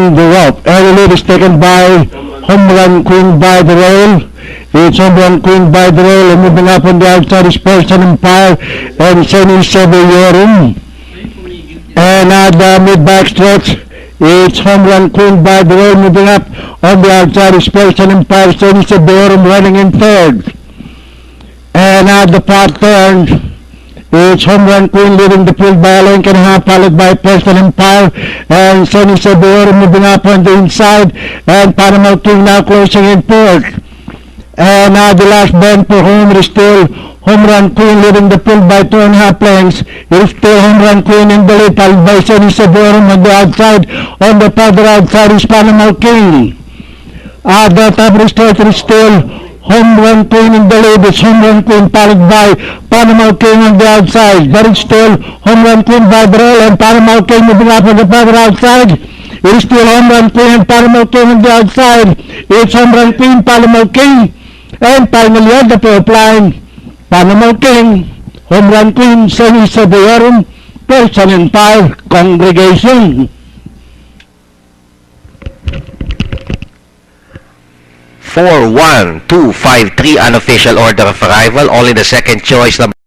on the rope. Early lead is taken by Home Run Queen by the rail. It's Home Run Queen by the rail, and moving up on the outside is Person Empire and Sunny Severorum. And at the mid-back stretch, it's Home Run Queen by the rail, moving up on the outside is Person Empire, Sunny Severorum running in third. And at the part turn, it's Home Run Queen leading the field by a length and a half, followed by Person Empire and Sunny Severorum moving up on the inside, and Panama King now closing in fourth. And now the last bend for home is still Home Run Queen leading the field by 2.5 lengths. It's still Home Run Queen in the lead, followed by Sunny Severorum on the outside. On the further outside is Panama King. At the top of the stretch is still Home Run Queen in the lead. It's Home Run Queen followed by Panama King on the outside. But it's still Home Run Queen by the rail, and Panama King moving up on the further outside. It's still Home Run Queen and Panama King on the outside. It's Home Run Queen, Panama King. And finally on the fourth line, Panama King, Home Run Queen, Sunny Severorum, Person Empire, Congregation. 4-1-2-5-3 unofficial order of arrival. Only the second choice number